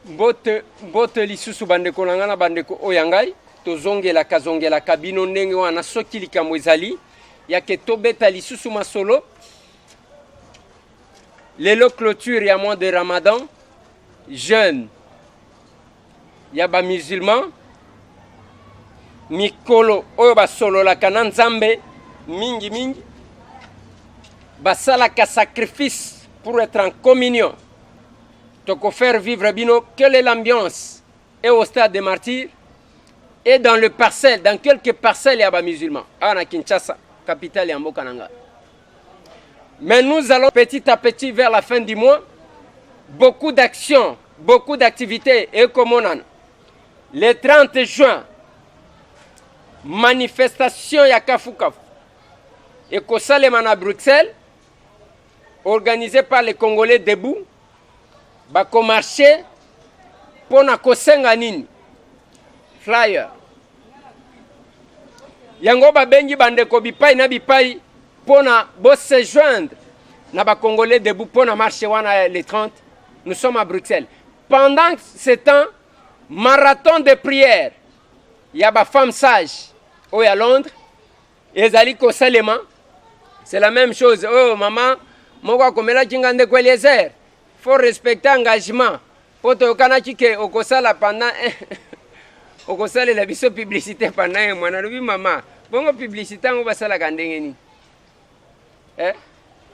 mbote lisusu bandeko na ngana bandeko oyangai tozongela kabino ndenge wana soki likambo ezali yake tobeta lisusu masolo lelo clôture ya mois de Ramadan jeune ya ba musulman mikolo oyo basololaka na nzambe mingi basalaka sacrifice pour être en communion. Donc, faire vivre bino, quelle est l'ambiance? Et au stade des martyrs, et dans le parcelle, dans quelques parcelles, il y a des musulmans. Ah, na Kinshasa, capitale ya Mbokananga. Mais nous allons petit à petit vers la fin du mois, beaucoup d'actions, beaucoup d'activités. Et comme on a, le 30 juin, manifestation ya Kafukafu. Et Kosalemana à Bruxelles, organisée par les Congolais debout. Bako marché pona kosenga nini flyer yango babengi bandeko bipai na bipai pona bo se joindre na ba Congolais debout pona marché wana les 30. Nous sommes à Bruxelles. Pendant ce temps, marathon de prière. Il y a ba femme sage au à Londres. Ezali ko Salema. C'est la même chose. Oh maman, moko komela kingande ko Eliezer. Faut respecter l'engagement. Pour te canaki que au kosala pendant au kosala la biso publicité pendant un mois. Narubi maman. Bongo publicité on va sala kandengeni.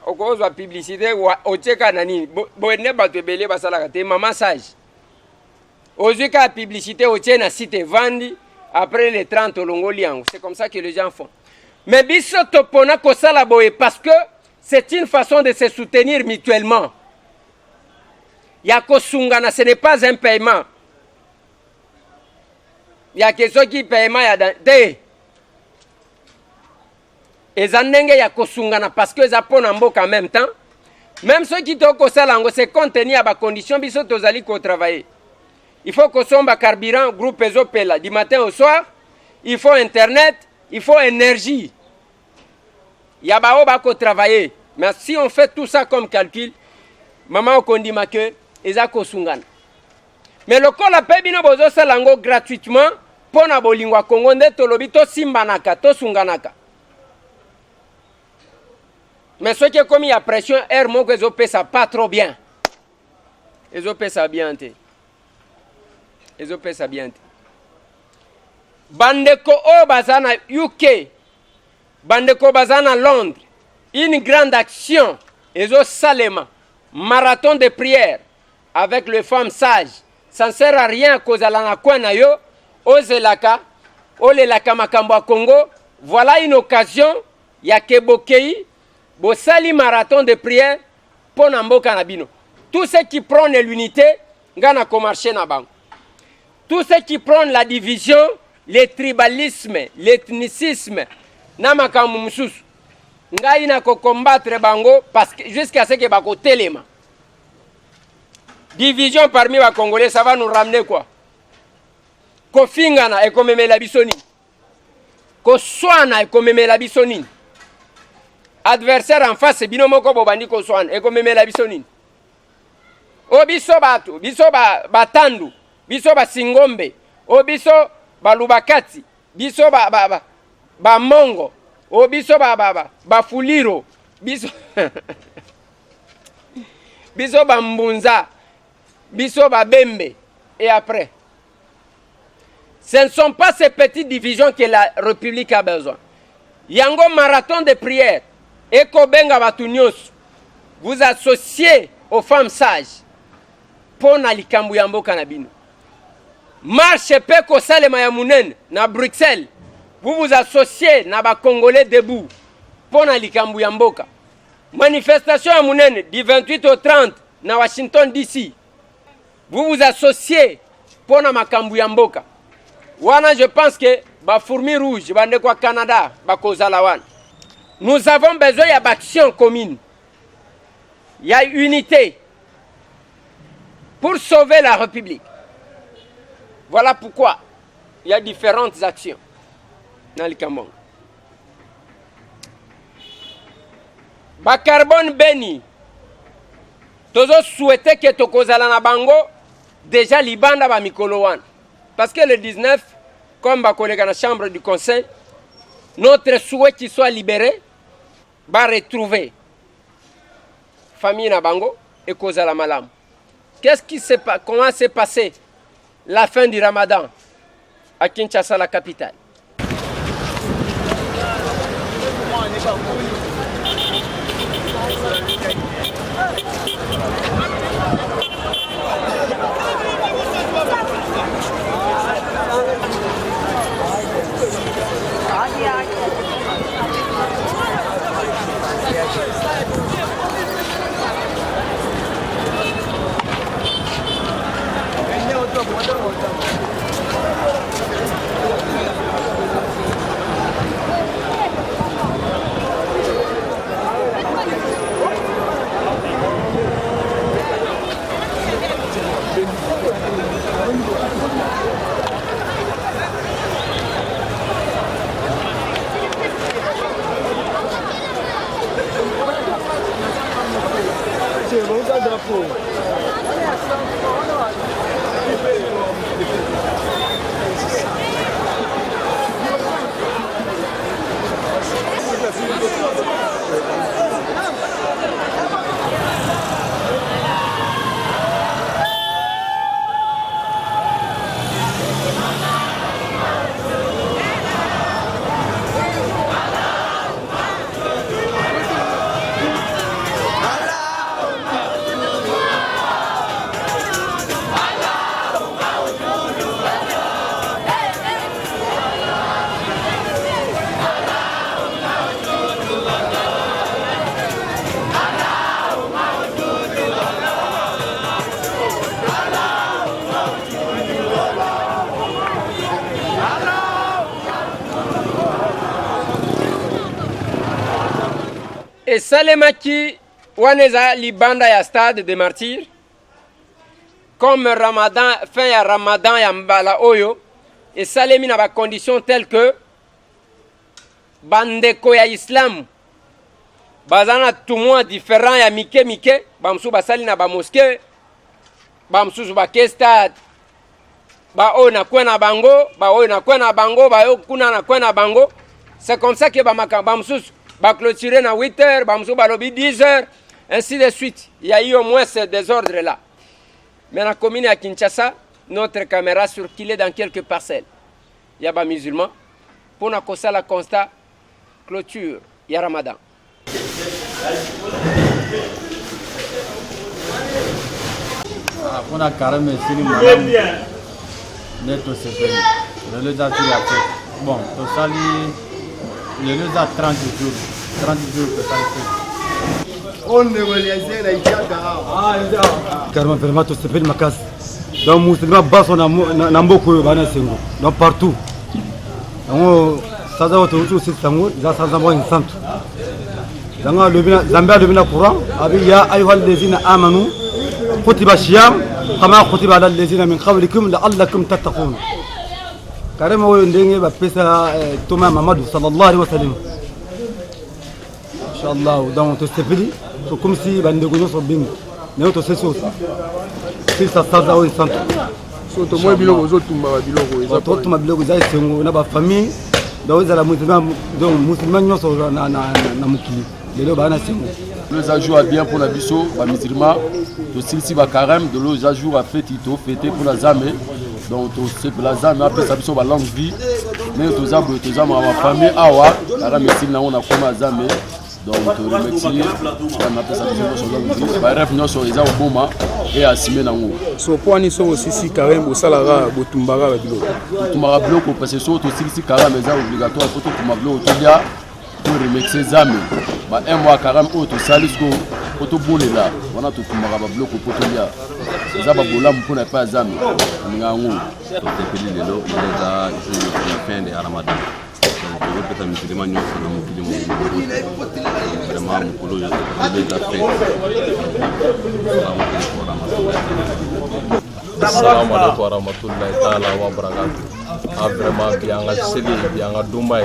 Au cause publicité au tcheka nani. Bonne ba te belé ba sala kate maman sage. Aujourd'hui la publicité au tchena site vandi après les 30 longoliango. C'est comme ça que les gens font. Mais biso topona kosala boye parce que c'est une façon de se soutenir mutuellement. Yako sungana, ce n'est pas un paiement. Il y a que ceux qui paiement ya de. Ezanenge yako sungana parce que za pona mboka en même temps. Même ceux qui toko salango se contenir à ba condition biso tozali ko travailler. Il faut que somba carburant groupe ezopela du matin au soir. Il faut internet, il faut énergie. Yaba o ba ko travailler. Mais si on fait tout ça comme calcul, maman okondima que ezako sungana. Mais le col a payé bino bozo salango gratuitement pour na bolingwa Congo nde tolobi to simbanaka to sunganaka. Mais ce qui est comme il y a pression air moko ezope ça pas trop bien. Ezope ça bien te. Ezope ça bien te. Bandeko o bazana UK. Bandeko bazana Londres. Une grande action ezo salema marathon de prière avec les femmes sages. Ça ne sert à rien à cause de la kwana yo, ozelaka, olelaka makambo Congo. Voilà une occasion, ya kebokei, bo sali marathon de prière, pour namboka nabino. Tous ceux qui prônent l'unité, ngana ko marché na bango. Tous ceux qui prônent la division, le tribalisme, l'ethnicisme, na makambo mususu. Ngai na ko combattre bango parce que jusqu'à ce que bako telema. Division parmi les Congolais, ça va nous ramener quoi? Kofingana et komeme la bisoni. Koswana et komeme la bisoni. Adversaire en face, binomoko bobandi koswana et komeme la bisoni. O biso batu, biso batandu, biso basingombe, o biso balubakati, biso ba mongo, o biso bafuliro, biso biso bambunza. Bisoba Bembe et après. Ce ne sont pas ces petites divisions que la République a besoin. Yango marathon de prière. Eko benga batunios. Vous associez aux femmes sages. Pona likambu yambo kanabino. Marche peko salema ya munen na Bruxelles. Vous vous associez na ba Congolais debout. Pona likambu yamboka. Manifestation ya munen du 28 au 30 na Washington DC. Vous vous associez pour na makambu ya mboka. Wana je pense que ba fourmi rouge bande kwa Canada ba kozala wana. Nous avons besoin d'action commune. Il y a unité pour sauver la République. Voilà pourquoi il y a différentes actions dans le Cameroun. Ba carbone beni. Tozo souhaiter que tokozala na bango déjà libanda ba mikolo wana. Parce que le 19, comme ba collègue dans la chambre du conseil, notre souhait qu'il soit libéré va retrouver famille na bango et cause à la malam. Comment s'est passé la fin du Ramadan à Kinshasa, la capitale? Et Salemaki, Waneza Libanda ya stade de martyrs, comme Ramadan, fin ya Ramadan ya Mbala Oyo, et Salemi na ba condition telle que bandeko ya Islam, bazana tout différent ya mike, bamsu basali na ba mosquée, bamsu ba stade, ba o na kwena bango, ba o na kwena bango, ba o kuna na kwena bango. C'est comme ça que bamsu ba clôturer na 8h, bamsu ba lobi 10h, ainsi de suite. Il y a eu au moins ce désordre là. Mais dans la commune à Kinshasa, notre caméra circulait dans quelques parcelles. Il y a des musulmans. Pour nous faire le constat, clôture, il y a Ramadan. On a carrément fini madame neto sepeli. Le lieu d'être la fête. Bon, tout ça, le lieu d'être 30 jours. 30 jours que ça fait. On ne veut les carrément vraiment tout sepeli ma casse. Donc musulman bas on a n'amboko bana sengo. Donc partout. Donc ça doit être autour de sango, ça ça va une santo. Donc le Zambia devient courant. Avec ya ayuhal lezina amanu. كتب الصيام كما كتب على الذين من قبلكم لعلكم تتقون كريم هو ندينغي بابيسا توما محمد صلى الله عليه وسلم ان شاء الله دون تستفيدي كم سي باندغو نو صبين نو تو سيسو سي سا سازا او سانتو soto mo biloko zotumba biloko eza to tuma biloko za sengo na ba famille do za la musulman nyoso na mukili lelo bana sengo. Les ajours à bien pour la biso, les musulmans, aussi si va carême, de l'eau ajours à fêter pour la zame, donc c'est pour la zame après ça biso la longue vie, mais tous ma famille awa, la médecine on a comme la zame, donc le métier, on appelle ça biso sur longue vie, bref nous sur les aboma et assimé na ngo. So point so aussi si carême au salara botumbara la biloko. Botumbara biloko parce que so to si carême est obligatoire pour tout biloko to dia pour remixer zame. Un mois carême auto salisgo auto bolela wana to kumaka ba bloco potolia za ba bola mpona pa zami ngangu to tepeli lelo ileza jour ya fin de Ramadan donc le peta musulman nyo na mukili mo vraiment mukolo yo ileza fait Assalamu alaikum warahmatullahi taala wabarakatuh. Vraiment bien nga seli bien nga dumba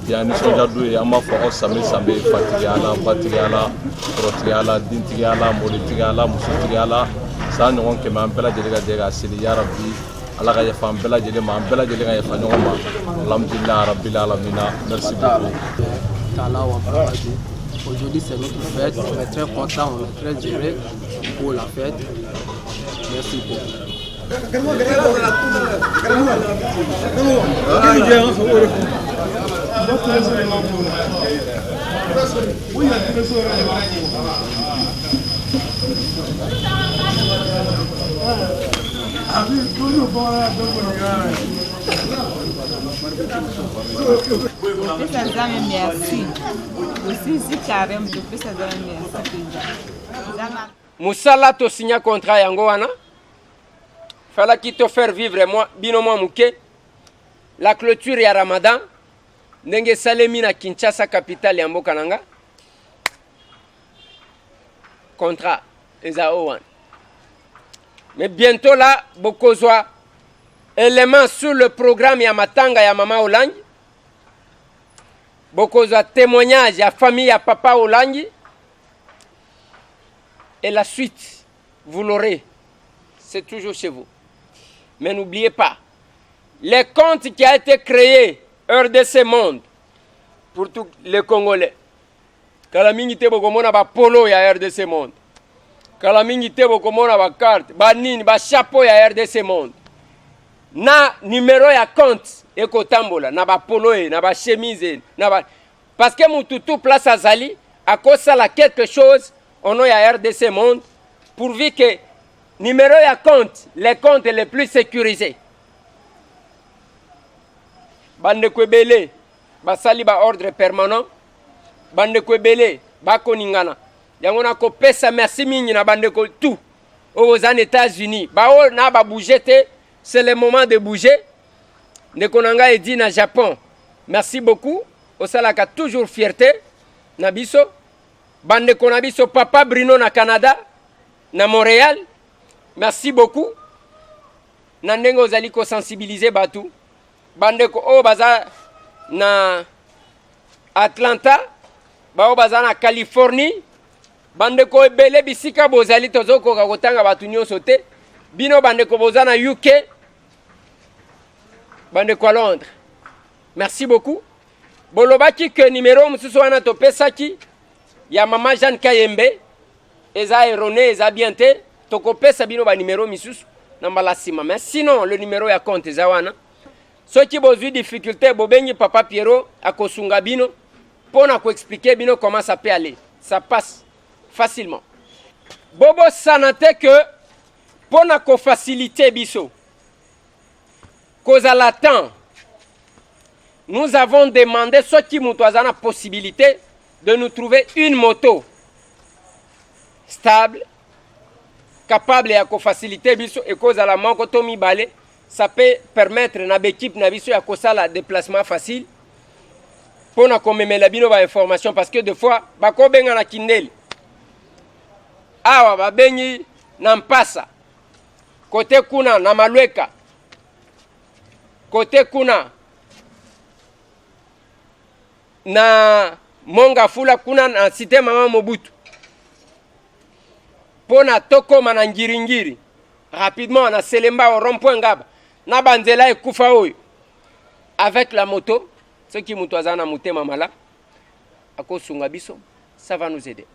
bien nisɔndiya don ye an b'a fɔ aw sambe fatigiyala batigiyala kɔrɔtigiyala dentigiyala mɔdentigiyala musotigi sa ɲɔgɔn kɛmɛ an bɛɛ lajɛlen ka jɛ ka seli ya rabbi ala ka yafa an bɛɛ lajɛlen ma an bɛɛ lajɛlen ka yafa ɲɔgɔn ma alhamdulillah rabbil alamina merci beaucoup. Aujourd'hui c'est notre fête, on est très content, on est très heureux pour la fête. Merci beaucoup. Merci. Moussala to signa contrat yango wana. Fallait qu'il te faire vivre moi bino moi muke. La clôture ya Ramadan ndenge salemi na Kinshasa capitale ya mboka nanga. Contrat eza owan. Mais bientôt là bokozwa éléments sur le programme ya matanga ya mama Olangi. Bokozwa témoignage ya famille ya papa Olangi. Et la suite, vous l'aurez. C'est toujours chez vous. Mais n'oubliez pas, les comptes qui a été créé RDC Monde pour tous les Congolais. Kalamingi te bokomona ba polo ya RDC Monde. Kalamingi te bokomona ba carte, ba nini, ba chapeau ya RDC Monde. Na numéro ya compte eko tambola, na ba polo na ba chemise, na ba parce que mututu place azali à cause la quelque chose on a RDC Monde pourvu que numéro ya compte les comptes les plus sécurisés. Bande kwebele basali ba ordre permanent, bande kwebele bakoningana. Yango na ko pesa merci mingi na bande ko tout aux États-Unis. Ba o na ba bouger te, c'est le moment de bouger. Nekonanga e dit na Japon. Merci beaucoup. Osalaka toujours fierté na biso. Bande konabiso papa Bruno na Canada, na Montréal. Merci beaucoup. Nandenge ozali ko sensibiliser batu. Bande ko o baza na Atlanta, ba o baza na Californie. Bande ko ebele bisika bozali tozoko ka kotanga batu nyonso te. Bino bande ko boza na UK. Bande ko Londres. Merci beaucoup. Bolobaki que numéro mususu wana topesaki ya mama Jeanne Kayembe eza erroné eza bien te tokopesa bino ba numéro misusu na malasima mais sinon le numéro ya compte eza wana soki bozwi difficulté bobengi papa Pierrot akosunga bino pona ko expliquer bino comment ça peut aller ça passe facilement bobo sanate que pona ko faciliter biso cause à la temps. Nous avons demandé ceux qui ont la possibilité de nous trouver une moto stable, capable de faciliter et cause à la manque de balai, ça peut permettre à l'équipe de la déplacement facile pour nous commémorer la information parce que des fois, bako benga na kindel, awa babengi na mpasa, côté kuna na malweka, côté kuna na monga fula kuna na cité mama Mobutu pona toko mana ngiringiri rapidement na Selemba au rond-point Ngaba na banzela ekufa oyo avec la moto ce qui mutwazana mutema mala akosunga biso ça va nous aider.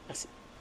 Merci.